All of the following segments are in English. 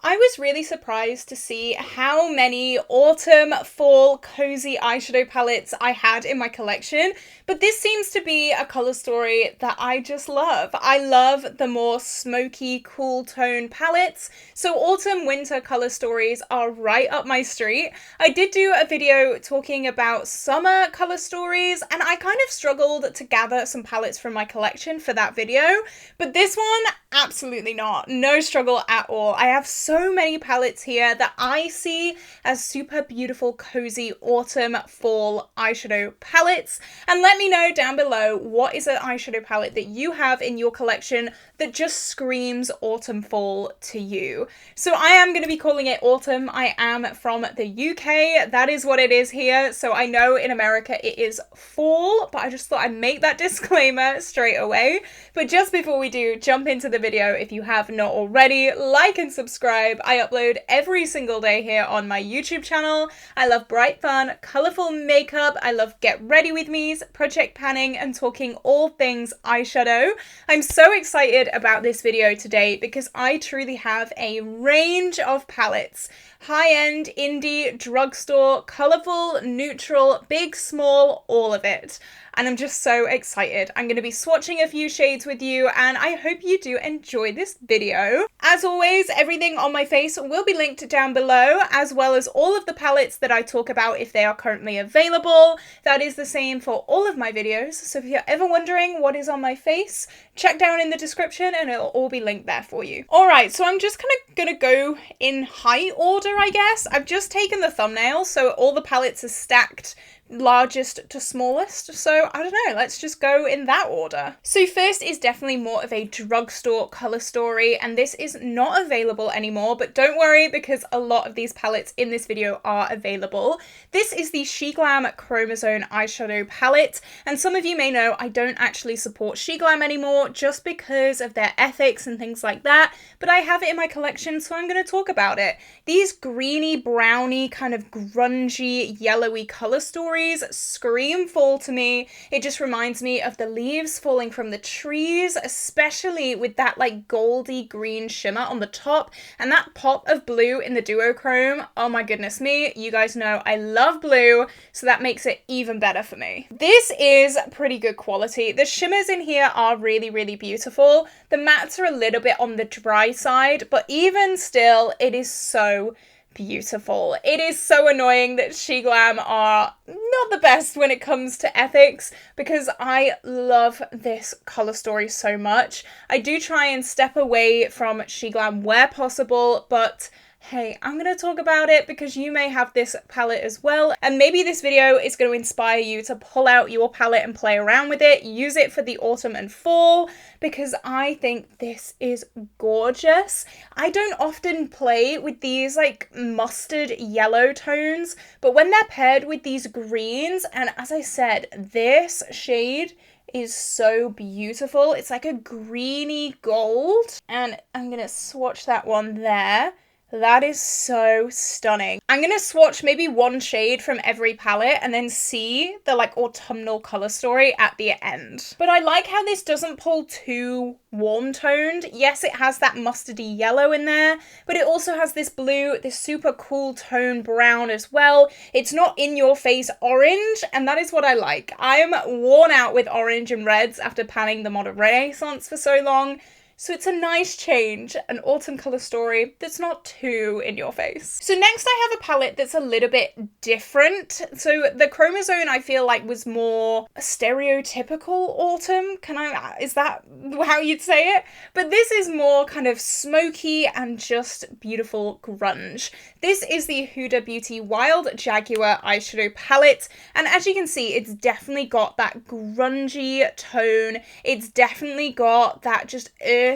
I was really surprised to see how many autumn, fall, cozy eyeshadow palettes I had in my collection, but this seems to be a colour story that I just love. I love the more smoky, cool tone palettes, so autumn, winter colour stories are right up my street. I did do a video talking about summer colour stories, and I kind of struggled to gather some palettes from my collection for that video, but this one, absolutely not. No struggle at all. I have so many palettes here that I see as super beautiful, cozy autumn, fall eyeshadow palettes. And let me know down below, what is an eyeshadow palette that you have in your collection that just screams autumn, fall to you? So I am going to be calling it autumn. I am from the UK. That is what it is here. So I know in America it is fall, but I just thought I'd make that disclaimer straight away. But just before we do jump into the video, if you have not already, like and subscribe. I upload every single day here on my YouTube channel. I love bright fun, colourful makeup. I love get ready with me's, project panning, and talking all things eyeshadow. I'm so excited about this video today because I truly have a range of palettes. High-end, indie, drugstore, colourful, neutral, big, small, all of it. And I'm just so excited. I'm going to be swatching a few shades with you, and I hope you do enjoy this video. As always, everything on my face will be linked down below, as well as all of the palettes that I talk about if they are currently available. That is the same for all of my videos, so if you're ever wondering what is on my face, check down in the description and it'll all be linked there for you. Alright, so I'm just kind of going to go in height order, I guess. I've just taken the thumbnail, so all the palettes are stacked largest to smallest, so I don't know, let's just go in that order. So first is definitely more of a drugstore colour story, and this is not available anymore, but don't worry because a lot of these palettes in this video are available. This is the SheGlam Chromosome eyeshadow palette, and some of you may know I don't actually support SheGlam anymore just because of their ethics and things like that, but I have it in my collection, so I'm going to talk about it. These greeny, browny, kind of grungy, yellowy colour stories scream fall to me. It just reminds me of the leaves falling from the trees, especially with that like goldy green shimmer on the top and that pop of blue in the duochrome. Oh my goodness me, you guys know I love blue, so that makes it even better for me. This is pretty good quality. The shimmers in here are really, really beautiful. The mattes are a little bit on the dry side, but even still, it is so beautiful. It is so annoying that SheGlam are not the best when it comes to ethics because I love this colour story so much. I do try and step away from SheGlam where possible, but hey, I'm going to talk about it because you may have this palette as well, and maybe this video is going to inspire you to pull out your palette and play around with it, use it for the autumn and fall, because I think this is gorgeous. I don't often play with these like mustard yellow tones, but when they're paired with these greens, and as I said, this shade is so beautiful. It's like a greeny gold, and I'm going to swatch that one there. That is so stunning. I'm going to swatch maybe one shade from every palette and then see the like autumnal colour story at the end. But I like how this doesn't pull too warm toned. Yes, it has that mustardy yellow in there, but it also has this blue, this super cool tone brown as well. It's not in your face orange, and that is what I like. I'm worn out with orange and reds after panning the Modern Renaissance for so long. So it's a nice change, an autumn colour story that's not too in your face. So next I have a palette that's a little bit different. So the Chromosome I feel like was more stereotypical autumn. Is that how you'd say it? But this is more kind of smoky and just beautiful grunge. This is the Huda Beauty Wild Jaguar eyeshadow palette. And as you can see, it's definitely got that grungy tone. It's definitely got that just earthy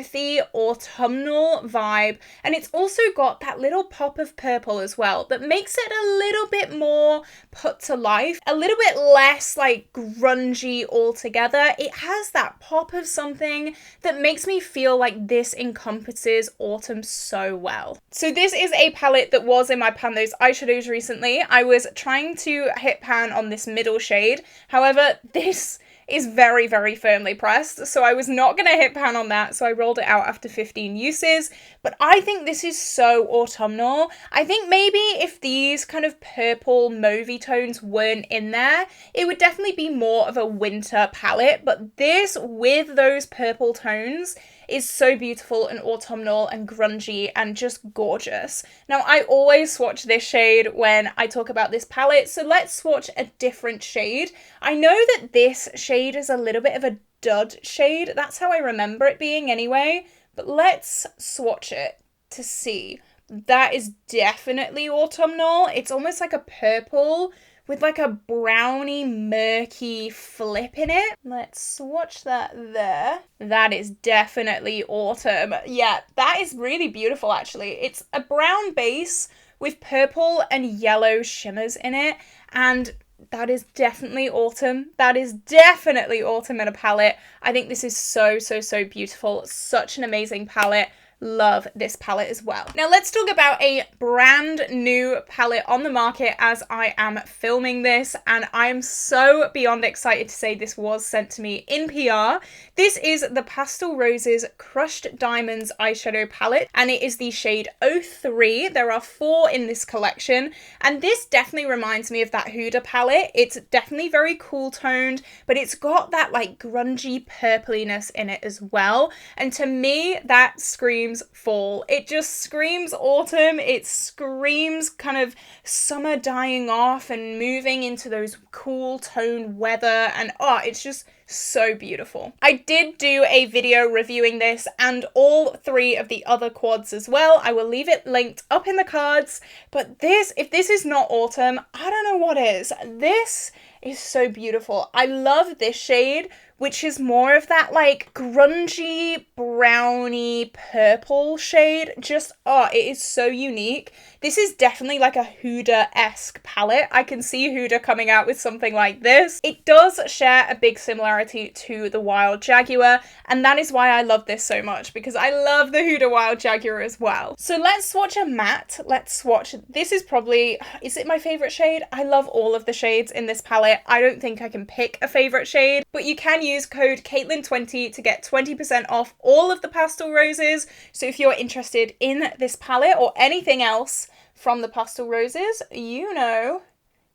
autumnal vibe, and it's also got that little pop of purple as well that makes it a little bit more put to life, a little bit less like grungy altogether. It has that pop of something that makes me feel like this encompasses autumn so well. So this is a palette that was in my Pan Those Eyeshadows recently. I was trying to hit pan on this middle shade, however this is very, very firmly pressed, so I was not going to hit pan on that, so I rolled it out after 15 uses. But I think this is so autumnal. I think maybe if these kind of purple mauvey tones weren't in there, it would definitely be more of a winter palette, but this with those purple tones is so beautiful and autumnal and grungy and just gorgeous. Now, I always swatch this shade when I talk about this palette, so let's swatch a different shade. I know that this shade is a little bit of a dud shade. That's how I remember it being anyway, but let's swatch it to see. That is definitely autumnal. It's almost like a purple with like a browny, murky flip in it. Let's swatch that there. That is definitely autumn. Yeah, that is really beautiful, actually. It's a brown base with purple and yellow shimmers in it, and that is definitely autumn. That is definitely autumn in a palette. I think this is so, so, so beautiful. Such an amazing palette. Love this palette as well. Now let's talk about a brand new palette on the market as I am filming this, and I am so beyond excited to say this was sent to me in PR. This is the Pastel Roses Crushed Diamonds eyeshadow palette, and it is the shade 03. There are 4 in this collection, and this definitely reminds me of that Huda palette. It's definitely very cool toned, but it's got that like grungy purpliness in it as well, and to me that screams fall. It just screams autumn. It screams kind of summer dying off and moving into those cool toned weather, and oh, it's just so beautiful. I did do a video reviewing this and all 3 of the other quads as well. I will leave it linked up in the cards, but this, if this is not autumn, I don't know what is. This is so beautiful. I love this shade, which is more of that like grungy, browny, purple shade. Just, oh, it is so unique. This is definitely like a Huda-esque palette. I can see Huda coming out with something like this. It does share a big similarity to the Wild Jaguar, and that is why I love this so much, because I love the Huda Wild Jaguar as well. So let's swatch a matte. Let's swatch, this is probably, is it my favorite shade? I love all of the shades in this palette. I don't think I can pick a favorite shade, but you can use code Caitlin20 to get 20% off all of the Pastel Roses. So if you're interested in this palette or anything else from the Pastel Roses, you know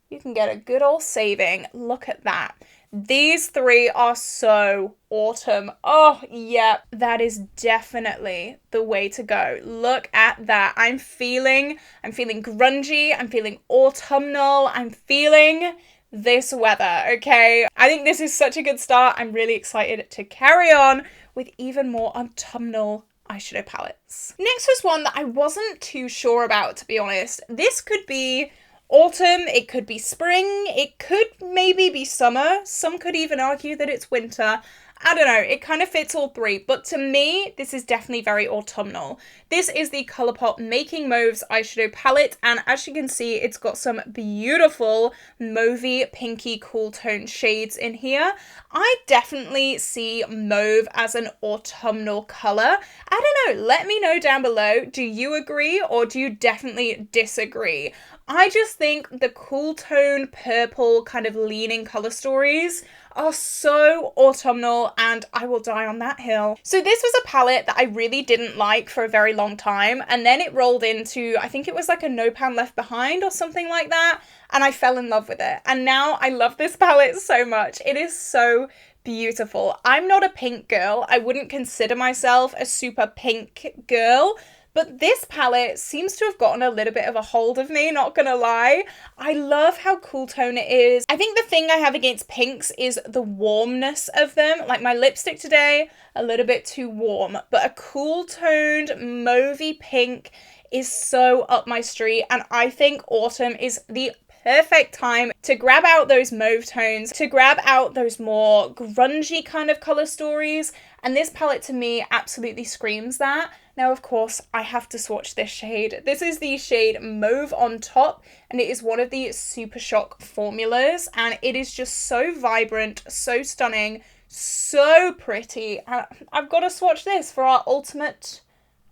you can get a good old saving. Look at that. These 3 are so autumn. Oh, yeah, that is definitely the way to go. Look at that. I'm feeling grungy. I'm feeling autumnal. I'm feeling this weather, okay? I think this is such a good start. I'm really excited to carry on with even more autumnal eyeshadow palettes. Next was one that I wasn't too sure about, to be honest. This could be autumn, it could be spring, it could maybe be summer. Some could even argue that it's winter. I don't know, it kind of fits all 3, but to me, this is definitely very autumnal. This is the Colourpop Making Mauves eyeshadow palette, and as you can see, it's got some beautiful mauvey, pinky, cool tone shades in here. I definitely see mauve as an autumnal colour. I don't know, let me know down below, do you agree or do you definitely disagree? I just think the cool tone purple kind of leaning colour stories are so autumnal, and I will die on that hill. So this was a palette that I really didn't like for a very long time, and then it rolled into, I think it was like a No Pan Left Behind or something like that, and I fell in love with it. And now I love this palette so much. It is so beautiful. I'm not a pink girl. I wouldn't consider myself a super pink girl, but this palette seems to have gotten a little bit of a hold of me, not gonna lie. I love how cool tone it is. I think the thing I have against pinks is the warmness of them. Like my lipstick today, a little bit too warm, but a cool toned mauvey pink is so up my street, and I think autumn is the perfect time to grab out those mauve tones, to grab out those more grungy kind of colour stories, and this palette to me absolutely screams that. Now, of course, I have to swatch this shade. This is the shade Mauve on Top, and it is one of the Super Shock formulas, and it is just so vibrant, so stunning, so pretty. And I've got to swatch this for our ultimate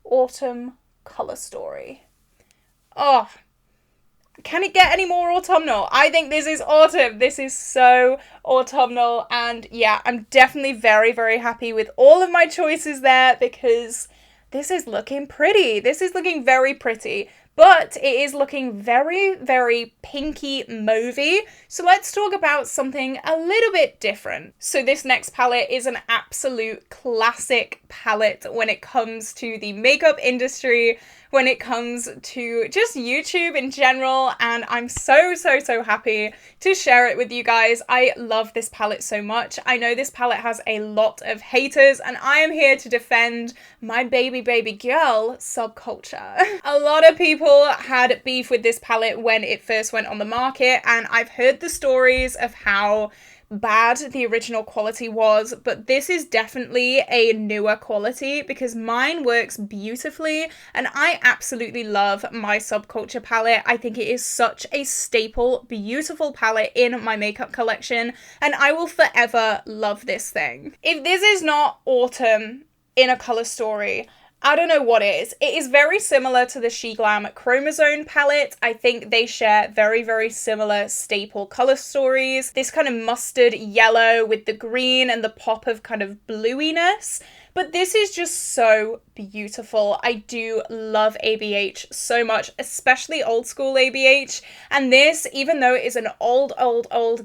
autumn colour story. Oh, Can it get any more autumnal? I think this is autumn. This is so autumnal. And yeah, I'm definitely very, very happy with all of my choices there because this is looking pretty. This is looking very pretty. But it is looking very, very pinky mauvey. So let's talk about something a little bit different. So this next palette is an absolute classic palette when it comes to the makeup industry, when it comes to just YouTube in general, and I'm so happy to share it with you guys. I love this palette so much. I know this palette has a lot of haters, and I am here to defend my baby girl subculture. A lot of people had beef with this palette when it first went on the market, and I've heard the stories of how bad the original quality was, but this is definitely a newer quality because mine works beautifully and I absolutely love my subculture palette. I think it is such a staple, beautiful palette in my makeup collection and I will forever love this thing. If this is not autumn in a color story, I don't know what is. It is very similar to the SheGlam Chromosome palette. I think they share very, very similar staple color stories. This kind of mustard yellow with the green and the pop of kind of bluiness. But this is just so beautiful. I do love ABH so much, especially old school ABH. And this, even though it is an old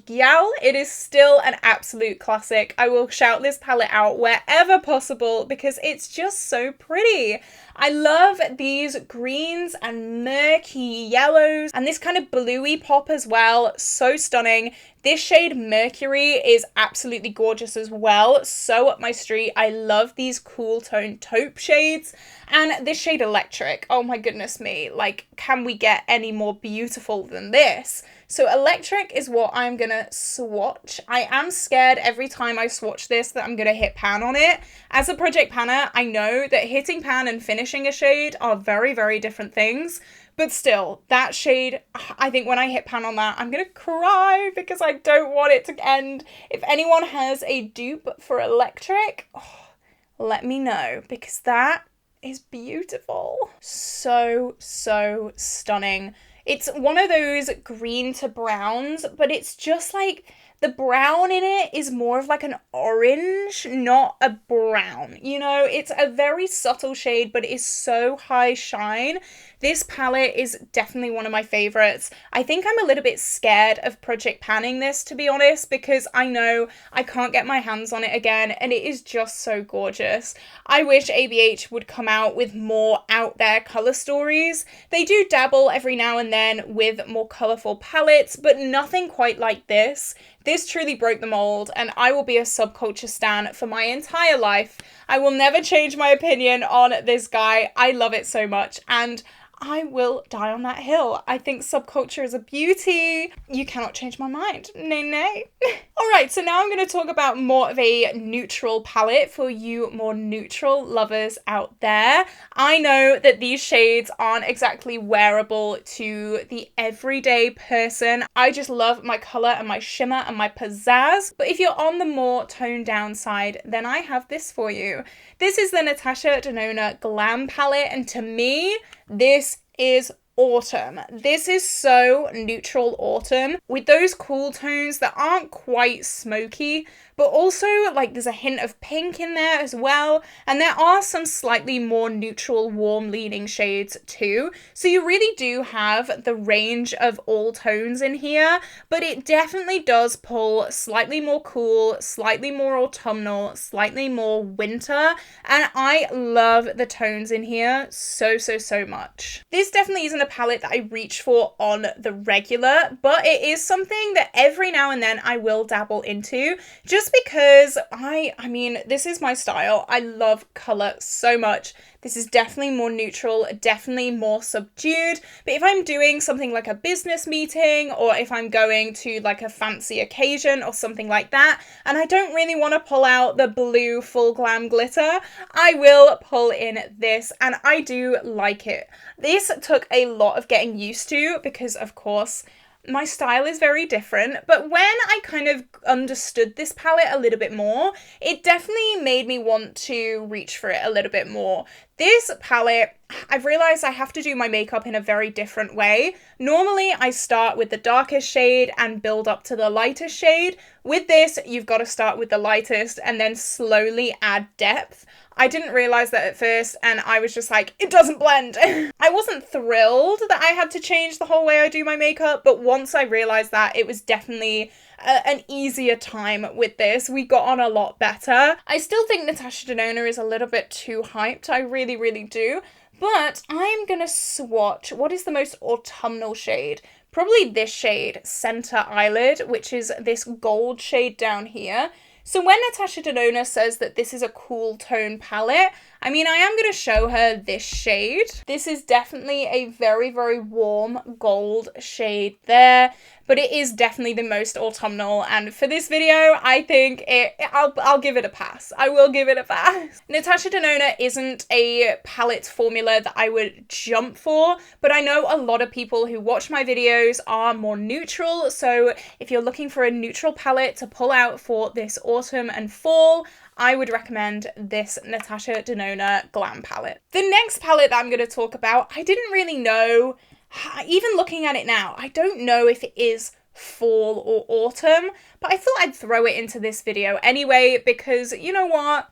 gal, it is still an absolute classic. I will shout this palette out wherever possible because it's just so pretty. I love these greens and murky yellows and this kind of bluey pop as well. So stunning. This shade Mercury is absolutely gorgeous as well. So up my street. I love these cool tone taupe shades. And this shade Electric. Oh my goodness me. Like, can we get any more beautiful than this? So Electric is what I'm gonna swatch. I am scared every time I swatch this that I'm gonna hit pan on it. As a project panner, I know that hitting pan and finishing a shade are very, very different things. But still, that shade, I think when I hit pan on that, I'm gonna cry because I don't want it to end. If anyone has a dupe for Electric, let me know because that is beautiful. So stunning. It's one of those green to browns, but it's just like the brown in it is more of like an orange, not a brown. You know, it's a very subtle shade, but it is so high shine. This palette is definitely one of my favorites. I think I'm a little bit scared of project panning this, to be honest, because I know I can't get my hands on it again, and it is just so gorgeous. I wish ABH would come out with more out there color stories. They do dabble every now and then with more colorful palettes, but nothing quite like this. This truly broke the mold, and I will be a subculture stan for my entire life. I will never change my opinion on this guy. I love it so much, and I will die on that hill. I think subculture is a beauty. You cannot change my mind. Nay. Alright, so now I'm going to talk about more of a neutral palette for you more neutral lovers out there. I know that these shades aren't exactly wearable to the everyday person. I just love my colour and my shimmer and my pizzazz. But if you're on the more toned down side, then I have this for you. This is the Natasha Denona Glam palette, and to me, this is autumn. This is so neutral autumn with those cool tones that aren't quite smoky, but also like there's a hint of pink in there as well, and there are some slightly more neutral warm leaning shades too, so you really do have the range of all tones in here, but it definitely does pull slightly more cool, slightly more autumnal, slightly more winter, and I love the tones in here so much. This definitely isn't a palette that I reach for on the regular, but it is something that every now and then I will dabble into, just because I mean, this is my style. I love color so much. This is definitely more neutral, definitely more subdued. But if I'm doing something like a business meeting, or if I'm going to like a fancy occasion or something like that, and I don't really want to pull out the blue full glam glitter, I will pull in this, and I do like it. This took a lot of getting used to because, of course, my style is very different, but when I kind of understood this palette a little bit more, it definitely made me want to reach for it a little bit more. This palette, I've realized I have to do my makeup in a very different way. Normally, I start with the darkest shade and build up to the lightest shade. With this, you've got to start with the lightest and then slowly add depth. I didn't realize that at first, and I was just like, it doesn't blend. I wasn't thrilled that I had to change the whole way I do my makeup, but once I realized that, it was definitely an easier time with this. We got on a lot better. I still think Natasha Denona is a little bit too hyped. I really, really do. But I'm gonna swatch what is the most autumnal shade. Probably this shade, Center Eyelid, which is this gold shade down here. So when Natasha Denona says that this is a cool tone palette, I mean, I am going to show her this shade. This is definitely a very, very warm gold shade there, but it is definitely the most autumnal. And for this video, I think I'll give it a pass. I will give it a pass. Natasha Denona isn't a palette formula that I would jump for, but I know a lot of people who watch my videos are more neutral. So if you're looking for a neutral palette to pull out for this autumn and fall, I would recommend this Natasha Denona Glam palette. The next palette that I'm going to talk about, I didn't really know, even looking at it now, I don't know if it is fall or autumn, but I thought I'd throw it into this video anyway, because you know what?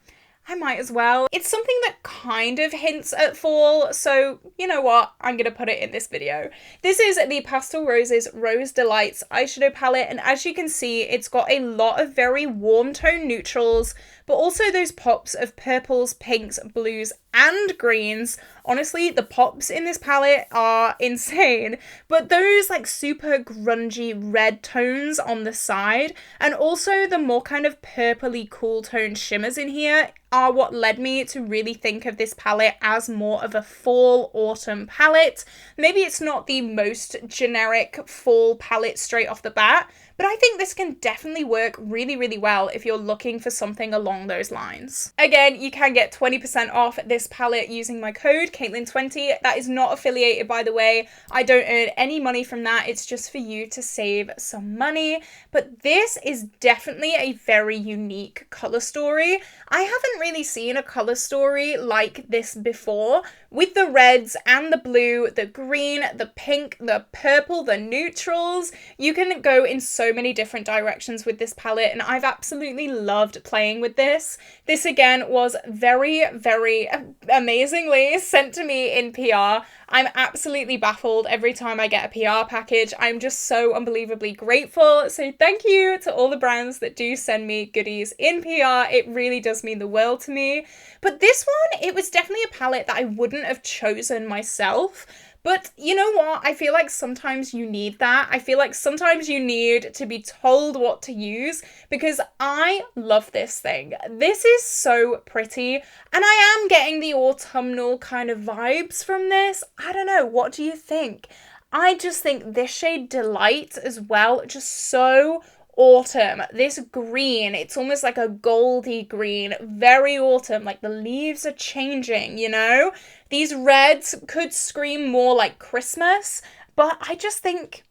I might as well. It's something that kind of hints at fall, so you know what? I'm going to put it in this video. This is the Pastel Roses Rose Delights eyeshadow palette, and as you can see, it's got a lot of very warm tone neutrals, but also those pops of purples, pinks, blues, and greens. Honestly, the pops in this palette are insane, but those like super grungy red tones on the side, and also the more kind of purpley cool tone shimmers in here are what led me to really think of this palette as more of a fall autumn palette. Maybe it's not the most generic fall palette straight off the bat, but I think this can definitely work really, really well if you're looking for something along those lines. Again, you can get 20% off this palette using my code Caitlin20. That is not affiliated, by the way. I don't earn any money from that. It's just for you to save some money. But this is definitely a very unique color story. I haven't really seen a color story like this before, with the reds and the blue, the green, the pink, the purple, the neutrals. You can go in so many different directions with this palette, and I've absolutely loved playing with this. This again was very, very amazingly sent to me in PR. I'm absolutely baffled every time I get a PR package. I'm just so unbelievably grateful. So thank you to all the brands that do send me goodies in PR. It really does mean the world to me. But this one, it was definitely a palette that I wouldn't have chosen myself. But you know what? I feel like sometimes you need that. I feel like sometimes you need to be told what to use, because I love this thing. This is so pretty, and I am getting the autumnal kind of vibes from this. I don't know. What do you think? I just think this shade Delight as well, just so autumn. This green, it's almost like a goldy green, very autumn, like the leaves are changing, you know? These reds could scream more like Christmas, but I think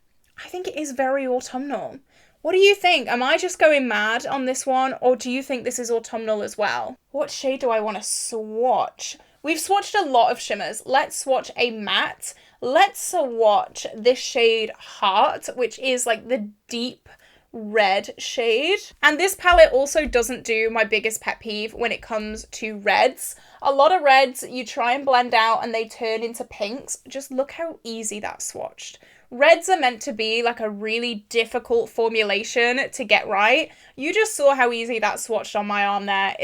it is very autumnal. What do you think? Am I just going mad on this one, or do you think this is autumnal as well? What shade do I want to swatch? We've swatched a lot of shimmers. Let's swatch a matte. Let's swatch this shade Heart, which is like the deep red shade. And this palette also doesn't do my biggest pet peeve when it comes to reds. A lot of reds you try and blend out and they turn into pinks. Just look how easy that's swatched. Reds are meant to be like a really difficult formulation to get right. You just saw how easy that swatched on my arm there.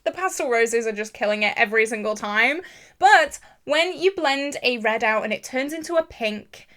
The Pastel Roses are just killing it every single time. But when you blend a red out and it turns into a pink,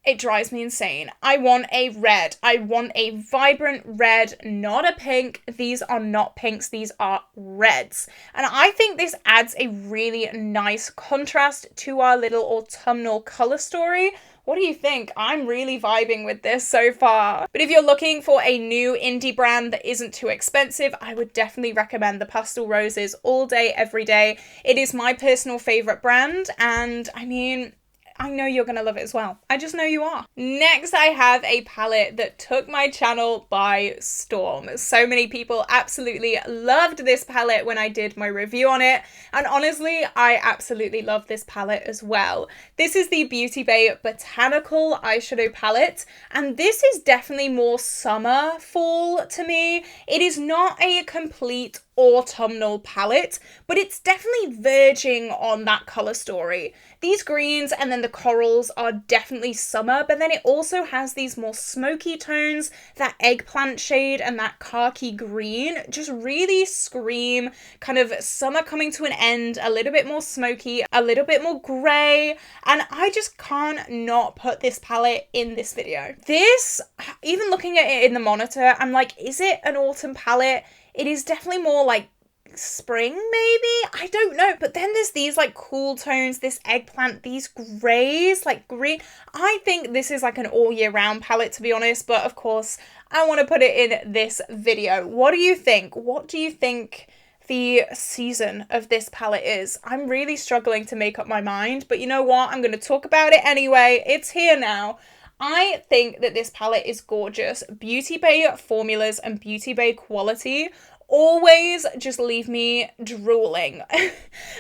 it drives me insane. I want a red. I want a vibrant red, not a pink. These are not pinks. These are reds. And I think this adds a really nice contrast to our little autumnal color story. What do you think? I'm really vibing with this so far. But if you're looking for a new indie brand that isn't too expensive, I would definitely recommend the Pastel Roses all day, every day. It is my personal favorite brand. And I mean, I know you're gonna love it as well. I just know you are. Next, I have a palette that took my channel by storm. So many people absolutely loved this palette when I did my review on it, and honestly, I absolutely love this palette as well. This is the Beauty Bay Botanical Eyeshadow Palette, and this is definitely more summer fall to me. It is not a complete autumnal palette, but it's definitely verging on that color story. These greens and then the corals are definitely summer, but then it also has these more smoky tones. That eggplant shade and that khaki green just really scream kind of summer coming to an end, a little bit more smoky, a little bit more grey, and I just can't not put this palette in this video. This, even looking at it in the monitor, I'm like, is it an autumn palette? It is definitely more like spring, maybe? I don't know. But then there's these like cool tones, this eggplant, these greys, like green. I think this is like an all year round palette, to be honest. But of course, I want to put it in this video. What do you think? What do you think the season of this palette is? I'm really struggling to make up my mind. But you know what? I'm going to talk about it anyway. It's here now. I think that this palette is gorgeous. Beauty Bay formulas and Beauty Bay quality always just leave me drooling.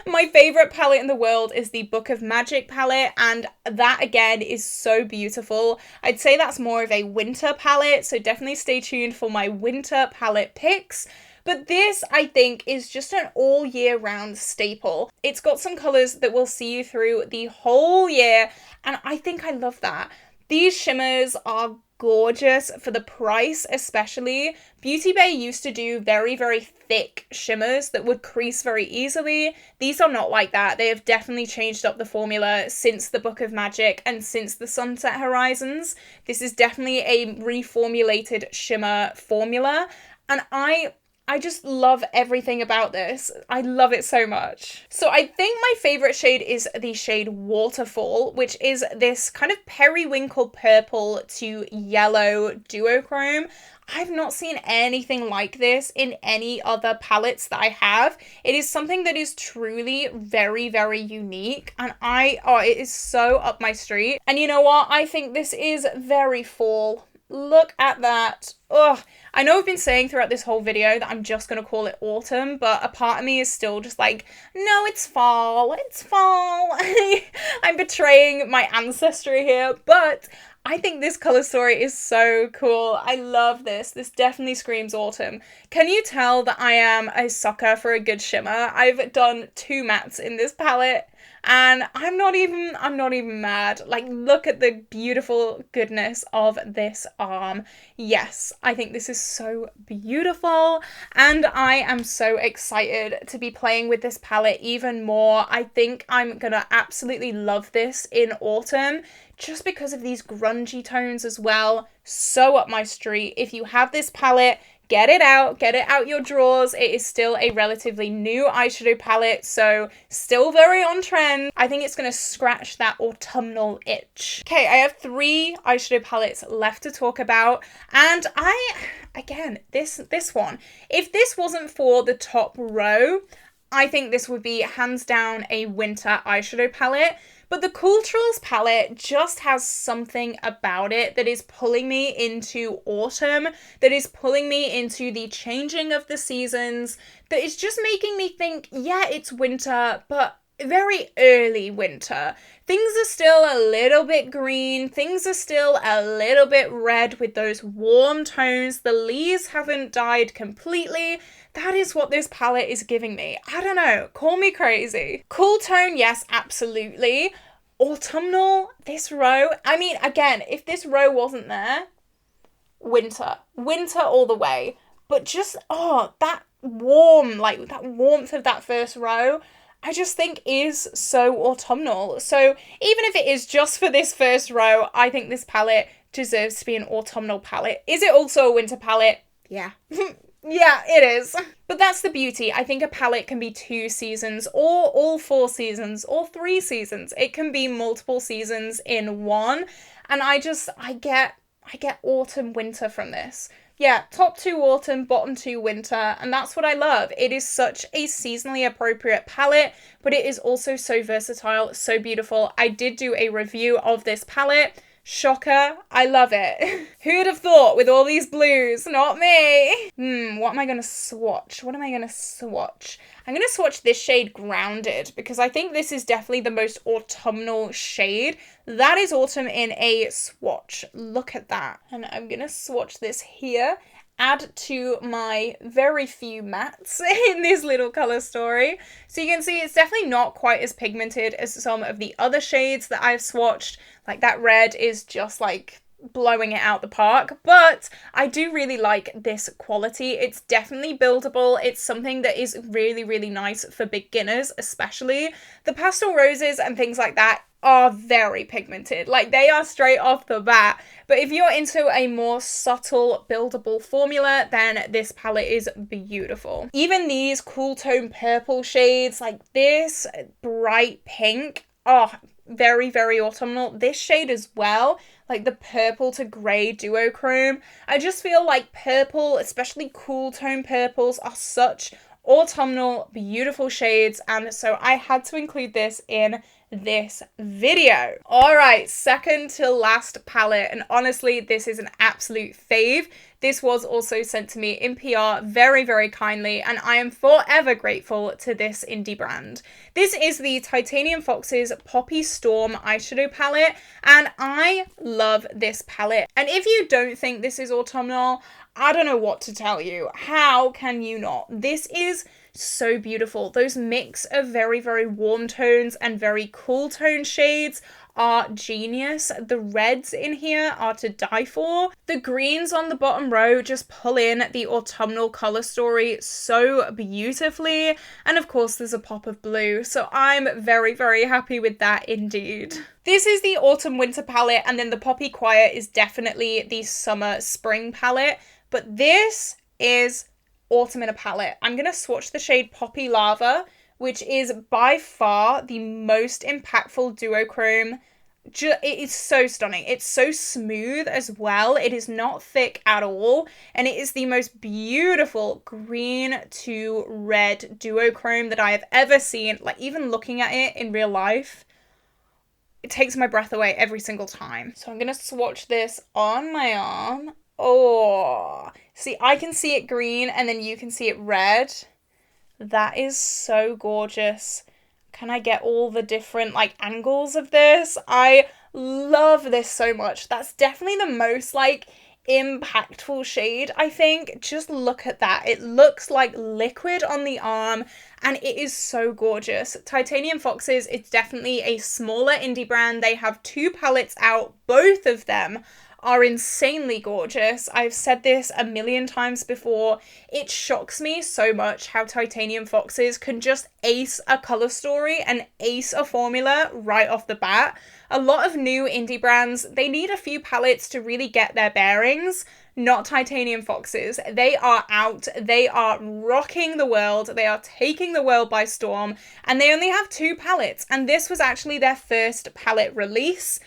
My favourite palette in the world is the Book of Magic palette, and that again is so beautiful. I'd say that's more of a winter palette, so definitely stay tuned for my winter palette picks. But this, I think, is just an all year round staple. It's got some colours that will see you through the whole year, and I think I love that. These shimmers are gorgeous for the price, especially. Beauty Bay used to do very, very thick shimmers that would crease very easily. These are not like that. They have definitely changed up the formula since the Book of Magic and since the Sunset Horizons. This is definitely a reformulated shimmer formula, and I just love everything about this. I love it so much. So I think my favorite shade is the shade Waterfall, which is this kind of periwinkle purple to yellow duochrome. I've not seen anything like this in any other palettes that I have. It is something that is truly very, very unique, and it is so up my street. And you know what? I think this is very fall. Look at that. Ugh. I know I've been saying throughout this whole video that I'm just going to call it autumn, but a part of me is still just like, no, it's fall. It's fall. I'm betraying my ancestry here, but I think this colour story is so cool. I love this. This definitely screams autumn. Can you tell that I am a sucker for a good shimmer? I've done 2 mattes in this palette, and I'm not even mad. Like, look at the beautiful goodness of this arm. Yes, I think this is so beautiful, and I am so excited to be playing with this palette even more. I think I'm gonna absolutely love this in autumn, just because of these grungy tones as well. So up my street. If you have this palette, get it out your drawers. It is still a relatively new eyeshadow palette, so still very on trend. I think it's going to scratch that autumnal itch. Okay, I have 3 eyeshadow palettes left to talk about, and this one, if this wasn't for the top row, I think this would be hands down a winter eyeshadow palette. But the Culturals palette just has something about it that is pulling me into autumn, that is pulling me into the changing of the seasons, that is just making me think, yeah, it's winter, but very early winter. Things are still a little bit green, things are still a little bit red with those warm tones. The leaves haven't died completely. That is what this palette is giving me. I don't know, call me crazy. Cool tone, yes, absolutely. Autumnal, this row, I mean, again, if this row wasn't there, winter all the way. But just, that warm, like that warmth of that first row, I just think is so autumnal. So even if it is just for this first row, I think this palette deserves to be an autumnal palette. Is it also a winter palette? Yeah. Yeah, it is. But that's the beauty. I think a palette can be 2 seasons, or all 4 seasons, or 3 seasons. It can be multiple seasons in one. And I get autumn, winter from this. Yeah, top 2 autumn, bottom 2 winter, and that's what I love. It is such a seasonally appropriate palette, but it is also so versatile, so beautiful. I did do a review of this palette. Shocker, I love it. Who'd have thought with all these blues? Not me. What am I going to swatch? What am I going to swatch? I'm going to swatch this shade Grounded because I think this is definitely the most autumnal shade. That is autumn in a swatch. Look at that. And I'm going to swatch this here. Add to my very few mattes in this little color story. So you can see it's definitely not quite as pigmented as some of the other shades that I've swatched. Like that red is just like blowing it out the park, but I do really like this quality. It's definitely buildable. It's something that is really, really nice for beginners, especially. The pastel roses and things like that are very pigmented. Like they are straight off the bat. But if you're into a more subtle buildable formula, then this palette is beautiful. Even these cool tone purple shades, like this bright pink, oh, very, very autumnal. This shade as well, like the purple to grey duochrome. I just feel like purple, especially cool tone purples, are such autumnal, beautiful shades, and so I had to include this in this video. All right, second to last palette, and honestly, this is an absolute fave. This was also sent to me in PR very, very kindly, and I am forever grateful to this indie brand. This is the Titanium Fox's Poppy Storm eyeshadow palette, and I love this palette. And if you don't think this is autumnal, I don't know what to tell you. How can you not? This is so beautiful. Those mix of very, very warm tones and very cool tone shades are genius. The reds in here are to die for. The greens on the bottom row just pull in the autumnal color story so beautifully. And of course, there's a pop of blue. So I'm very, very happy with that indeed. This is the autumn winter palette, and then the Poppy Quiet is definitely the summer spring palette. But this is autumn in a palette. I'm going to swatch the shade Poppy Lava, which is by far the most impactful duochrome. It is so stunning. It's so smooth as well. It is not thick at all. And it is the most beautiful green to red duochrome that I have ever seen. Like even looking at it in real life, it takes my breath away every single time. So I'm going to swatch this on my arm. Oh, see, I can see it green and then you can see it red. That is so gorgeous. Can I get all the different like angles of this? I love this so much. That's definitely the most like impactful shade, I think. Just look at that. It looks like liquid on the arm and it is so gorgeous. Titanium Foxes, it's definitely a smaller indie brand. They have 2 palettes out. Both of them are insanely gorgeous. I've said this a million times before. It shocks me so much how Titanium Foxes can just ace a color story and ace a formula right off the bat. A lot of new indie brands, they need a few palettes to really get their bearings. Not Titanium Foxes. They are out. They are rocking the world. They are taking the world by storm. And they only have 2 palettes. And this was actually their first palette release.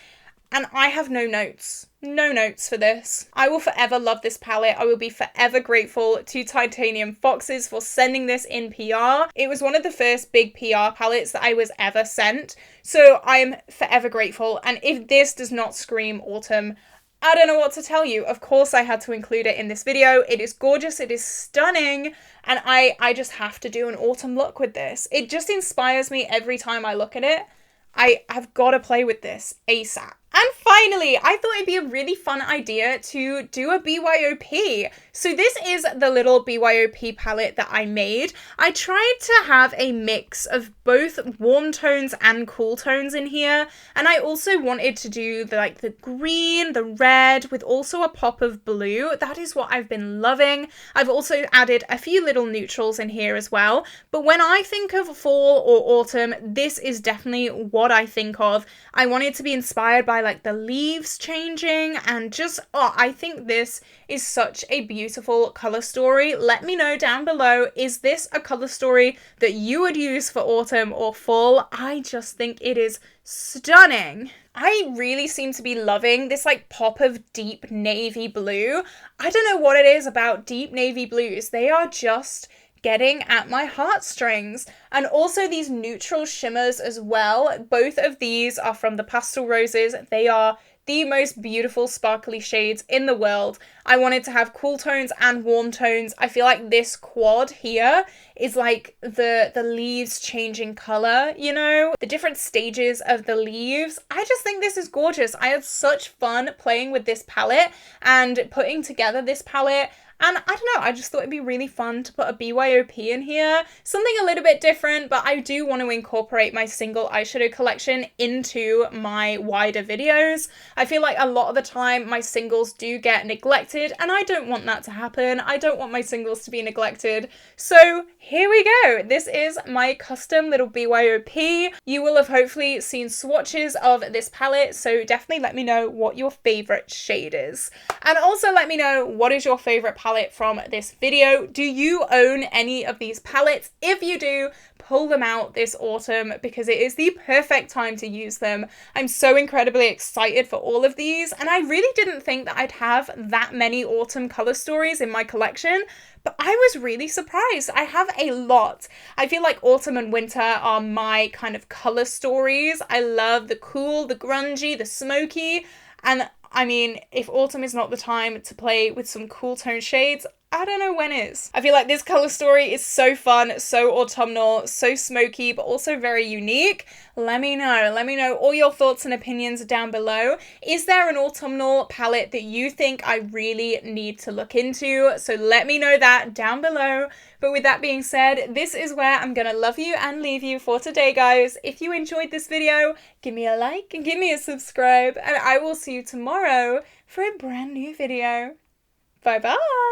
And I have no notes. No notes for this. I will forever love this palette. I will be forever grateful to Titanium Foxes for sending this in PR. It was one of the first big PR palettes that I was ever sent. So I am forever grateful. And if this does not scream autumn, I don't know what to tell you. Of course I had to include it in this video. It is gorgeous. It is stunning. And I just have to do an autumn look with this. It just inspires me every time I look at it. I've got to play with this ASAP. And finally, I thought it'd be a really fun idea to do a BYOP. So this is the little BYOP palette that I made. I tried to have a mix of both warm tones and cool tones in here. And I also wanted to do the green, the red, with also a pop of blue. That is what I've been loving. I've also added a few little neutrals in here as well. But when I think of fall or autumn, this is definitely what I think of. I wanted to be inspired by like the leaves changing, and just, oh, I think this is such a beautiful color story. Let me know down below, is this a color story that you would use for autumn or fall? I just think it is stunning. I really seem to be loving this like pop of deep navy blue. I don't know what it is about deep navy blues. They are just getting at my heartstrings. And also these neutral shimmers as well. Both of these are from the Pastel Roses. They are the most beautiful sparkly shades in the world. I wanted to have cool tones and warm tones. I feel like this quad here is like the leaves changing color, you know? The different stages of the leaves. I just think this is gorgeous. I had such fun playing with this palette and putting together this palette. And I don't know, I just thought it'd be really fun to put a BYOP in here. Something a little bit different, but I do want to incorporate my single eyeshadow collection into my wider videos. I feel like a lot of the time my singles do get neglected, and I don't want that to happen. I don't want my singles to be neglected. So here we go. This is my custom little BYOP. You will have hopefully seen swatches of this palette, so definitely let me know what your favorite shade is. And also let me know, what is your favorite palette from this video? Do you own any of these palettes? If you do, pull them out this autumn because it is the perfect time to use them. I'm so incredibly excited for all of these, and I really didn't think that I'd have that many autumn color stories in my collection, but I was really surprised. I have a lot. I feel like autumn and winter are my kind of color stories. I love the cool, the grungy, the smoky, and I mean, if autumn is not the time to play with some cool tone shades, I don't know when is. I feel like this color story is so fun, so autumnal, so smoky, but also very unique. Let me know all your thoughts and opinions down below. Is there an autumnal palette that you think I really need to look into? So let me know that down below. But with that being said, this is where I'm gonna love you and leave you for today, guys. If you enjoyed this video, give me a like and give me a subscribe, and I will see you tomorrow for a brand new video. Bye bye!